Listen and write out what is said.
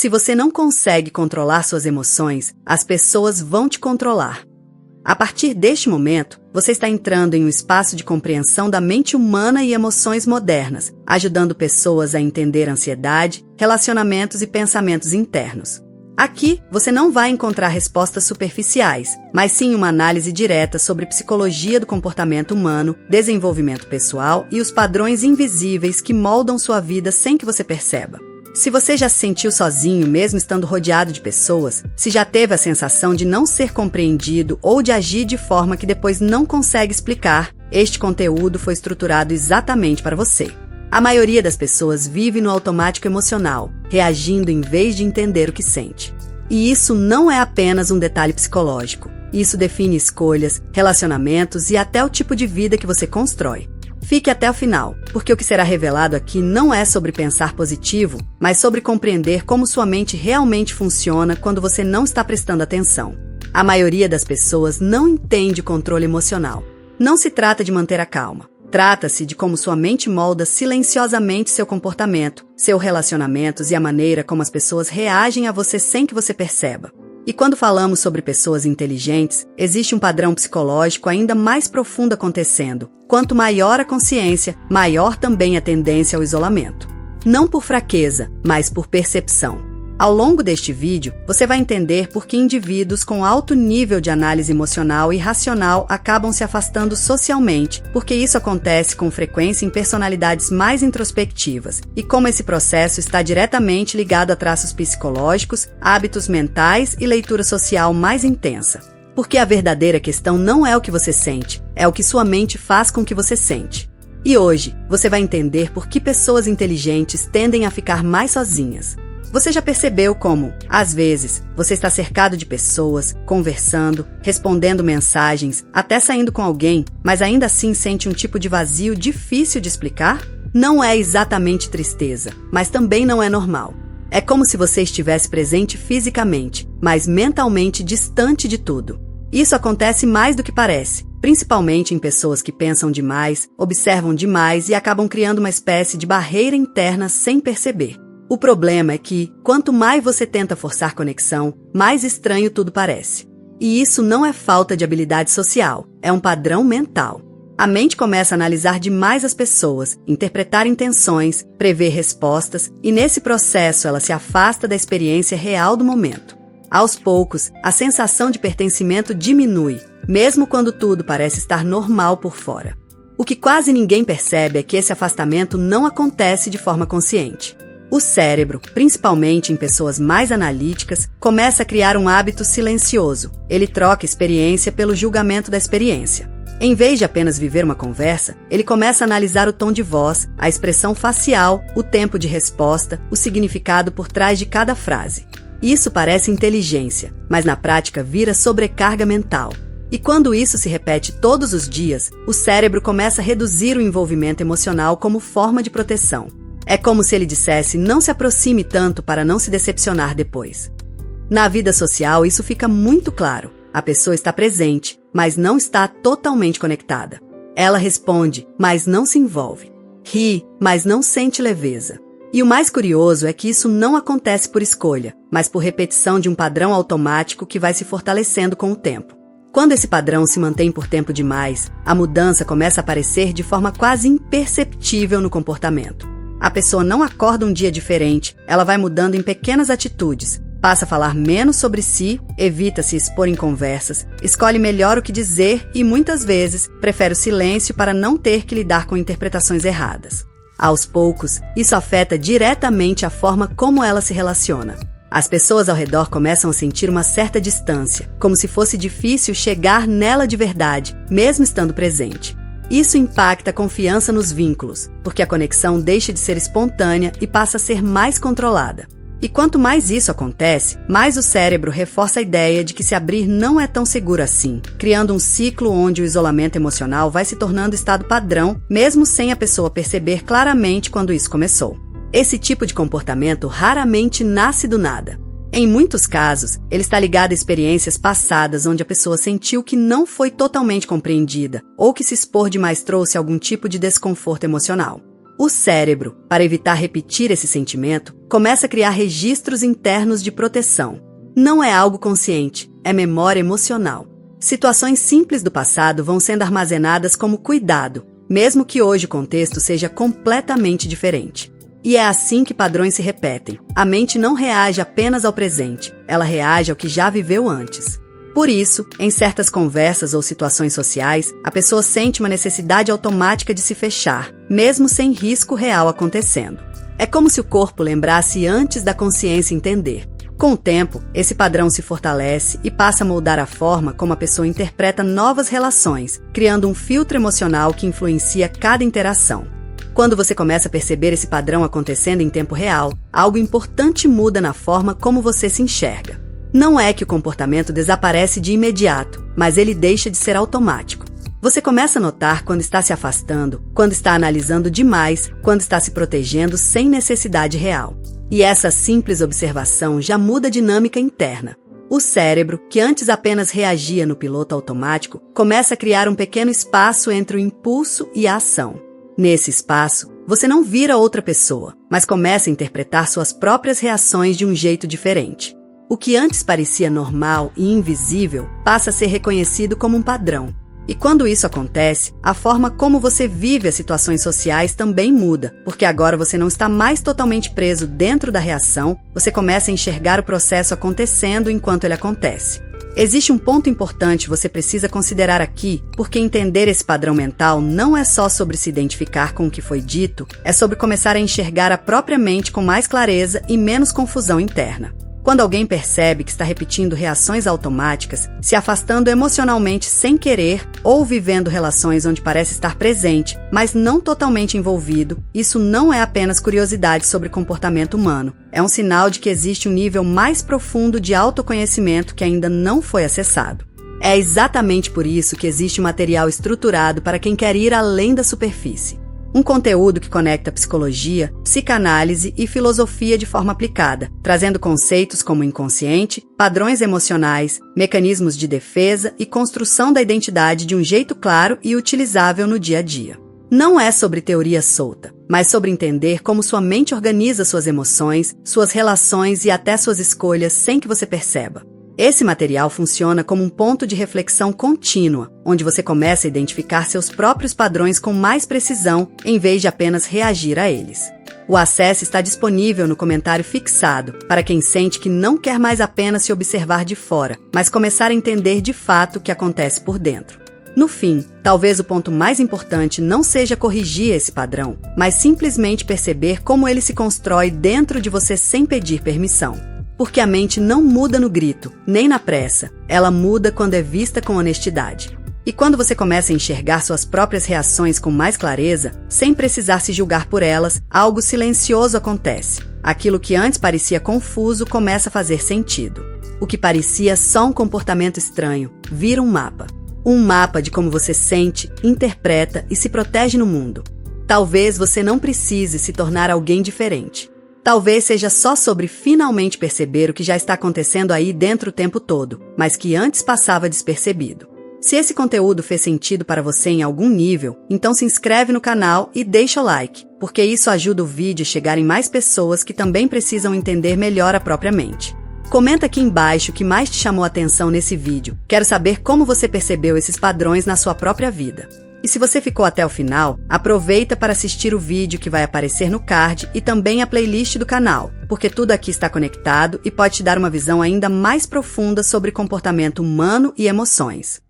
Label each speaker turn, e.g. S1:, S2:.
S1: Se você não consegue controlar suas emoções, as pessoas vão te controlar. A partir deste momento, você está entrando em um espaço de compreensão da mente humana e emoções modernas, ajudando pessoas a entender ansiedade, relacionamentos e pensamentos internos. Aqui, você não vai encontrar respostas superficiais, mas sim uma análise direta sobre psicologia do comportamento humano, desenvolvimento pessoal e os padrões invisíveis que moldam sua vida sem que você perceba. Se você já se sentiu sozinho mesmo estando rodeado de pessoas, se já teve a sensação de não ser compreendido ou de agir de forma que depois não consegue explicar, este conteúdo foi estruturado exatamente para você. A maioria das pessoas vive no automático emocional, reagindo em vez de entender o que sente. E isso não é apenas um detalhe psicológico. Isso define escolhas, relacionamentos e até o tipo de vida que você constrói. Fique até o final, porque o que será revelado aqui não é sobre pensar positivo, mas sobre compreender como sua mente realmente funciona quando você não está prestando atenção. A maioria das pessoas não entende o controle emocional. Não se trata de manter a calma. Trata-se de como sua mente molda silenciosamente seu comportamento, seus relacionamentos e a maneira como as pessoas reagem a você sem que você perceba. E quando falamos sobre pessoas inteligentes, existe um padrão psicológico ainda mais profundo acontecendo. Quanto maior a consciência, maior também a tendência ao isolamento. Não por fraqueza, mas por percepção. Ao longo deste vídeo, você vai entender por que indivíduos com alto nível de análise emocional e racional acabam se afastando socialmente, porque isso acontece com frequência em personalidades mais introspectivas, e como esse processo está diretamente ligado a traços psicológicos, hábitos mentais e leitura social mais intensa. Porque a verdadeira questão não é o que você sente, é o que sua mente faz com que você sente. E hoje, você vai entender por que pessoas inteligentes tendem a ficar mais sozinhas. Você já percebeu como, às vezes, você está cercado de pessoas, conversando, respondendo mensagens, até saindo com alguém, mas ainda assim sente um tipo de vazio difícil de explicar? Não é exatamente tristeza, mas também não é normal. É como se você estivesse presente fisicamente, mas mentalmente distante de tudo. Isso acontece mais do que parece, principalmente em pessoas que pensam demais, observam demais e acabam criando uma espécie de barreira interna sem perceber. O problema é que, quanto mais você tenta forçar conexão, mais estranho tudo parece. E isso não é falta de habilidade social, é um padrão mental. A mente começa a analisar demais as pessoas, interpretar intenções, prever respostas, e nesse processo ela se afasta da experiência real do momento. Aos poucos, a sensação de pertencimento diminui, mesmo quando tudo parece estar normal por fora. O que quase ninguém percebe é que esse afastamento não acontece de forma consciente. O cérebro, principalmente em pessoas mais analíticas, começa a criar um hábito silencioso. Ele troca experiência pelo julgamento da experiência. Em vez de apenas viver uma conversa, ele começa a analisar o tom de voz, a expressão facial, o tempo de resposta, o significado por trás de cada frase. Isso parece inteligência, mas na prática vira sobrecarga mental. E quando isso se repete todos os dias, o cérebro começa a reduzir o envolvimento emocional como forma de proteção. É como se ele dissesse: não se aproxime tanto para não se decepcionar depois. Na vida social, isso fica muito claro. A pessoa está presente, mas não está totalmente conectada. Ela responde, mas não se envolve. Ri, mas não sente leveza. E o mais curioso é que isso não acontece por escolha, mas por repetição de um padrão automático que vai se fortalecendo com o tempo. Quando esse padrão se mantém por tempo demais, a mudança começa a aparecer de forma quase imperceptível no comportamento. A pessoa não acorda um dia diferente, ela vai mudando em pequenas atitudes, passa a falar menos sobre si, evita se expor em conversas, escolhe melhor o que dizer e, muitas vezes, prefere o silêncio para não ter que lidar com interpretações erradas. Aos poucos, isso afeta diretamente a forma como ela se relaciona. As pessoas ao redor começam a sentir uma certa distância, como se fosse difícil chegar nela de verdade, mesmo estando presente. Isso impacta a confiança nos vínculos, porque a conexão deixa de ser espontânea e passa a ser mais controlada. E quanto mais isso acontece, mais o cérebro reforça a ideia de que se abrir não é tão seguro assim, criando um ciclo onde o isolamento emocional vai se tornando estado padrão, mesmo sem a pessoa perceber claramente quando isso começou. Esse tipo de comportamento raramente nasce do nada. Em muitos casos, ele está ligado a experiências passadas onde a pessoa sentiu que não foi totalmente compreendida ou que se expor demais trouxe algum tipo de desconforto emocional. O cérebro, para evitar repetir esse sentimento, começa a criar registros internos de proteção. Não é algo consciente, é memória emocional. Situações simples do passado vão sendo armazenadas como cuidado, mesmo que hoje o contexto seja completamente diferente. E é assim que padrões se repetem. A mente não reage apenas ao presente, ela reage ao que já viveu antes. Por isso, em certas conversas ou situações sociais, a pessoa sente uma necessidade automática de se fechar, mesmo sem risco real acontecendo. É como se o corpo lembrasse antes da consciência entender. Com o tempo, esse padrão se fortalece e passa a moldar a forma como a pessoa interpreta novas relações, criando um filtro emocional que influencia cada interação. Quando você começa a perceber esse padrão acontecendo em tempo real, algo importante muda na forma como você se enxerga. Não é que o comportamento desaparece de imediato, mas ele deixa de ser automático. Você começa a notar quando está se afastando, quando está analisando demais, quando está se protegendo sem necessidade real. E essa simples observação já muda a dinâmica interna. O cérebro, que antes apenas reagia no piloto automático, começa a criar um pequeno espaço entre o impulso e a ação. Nesse espaço, você não vira outra pessoa, mas começa a interpretar suas próprias reações de um jeito diferente. O que antes parecia normal e invisível passa a ser reconhecido como um padrão. E quando isso acontece, a forma como você vive as situações sociais também muda, porque agora você não está mais totalmente preso dentro da reação, você começa a enxergar o processo acontecendo enquanto ele acontece. Existe um ponto importante que você precisa considerar aqui, porque entender esse padrão mental não é só sobre se identificar com o que foi dito, é sobre começar a enxergar a própria mente com mais clareza e menos confusão interna. Quando alguém percebe que está repetindo reações automáticas, se afastando emocionalmente sem querer ou vivendo relações onde parece estar presente, mas não totalmente envolvido, isso não é apenas curiosidade sobre comportamento humano. É um sinal de que existe um nível mais profundo de autoconhecimento que ainda não foi acessado. É exatamente por isso que existe um material estruturado para quem quer ir além da superfície. Um conteúdo que conecta psicologia, psicanálise e filosofia de forma aplicada, trazendo conceitos como inconsciente, padrões emocionais, mecanismos de defesa e construção da identidade de um jeito claro e utilizável no dia a dia. Não é sobre teoria solta, mas sobre entender como sua mente organiza suas emoções, suas relações e até suas escolhas sem que você perceba. Esse material funciona como um ponto de reflexão contínua, onde você começa a identificar seus próprios padrões com mais precisão, em vez de apenas reagir a eles. O acesso está disponível no comentário fixado, para quem sente que não quer mais apenas se observar de fora, mas começar a entender de fato o que acontece por dentro. No fim, talvez o ponto mais importante não seja corrigir esse padrão, mas simplesmente perceber como ele se constrói dentro de você sem pedir permissão. Porque a mente não muda no grito, nem na pressa. Ela muda quando é vista com honestidade. E quando você começa a enxergar suas próprias reações com mais clareza, sem precisar se julgar por elas, algo silencioso acontece. Aquilo que antes parecia confuso começa a fazer sentido. O que parecia só um comportamento estranho vira um mapa. Um mapa de como você sente, interpreta e se protege no mundo. Talvez você não precise se tornar alguém diferente. Talvez seja só sobre finalmente perceber o que já está acontecendo aí dentro o tempo todo, mas que antes passava despercebido. Se esse conteúdo fez sentido para você em algum nível, então se inscreve no canal e deixa o like, porque isso ajuda o vídeo a chegar em mais pessoas que também precisam entender melhor a própria mente. Comenta aqui embaixo o que mais te chamou a atenção nesse vídeo. Quero saber como você percebeu esses padrões na sua própria vida. E se você ficou até o final, aproveita para assistir o vídeo que vai aparecer no card e também a playlist do canal, porque tudo aqui está conectado e pode te dar uma visão ainda mais profunda sobre comportamento humano e emoções.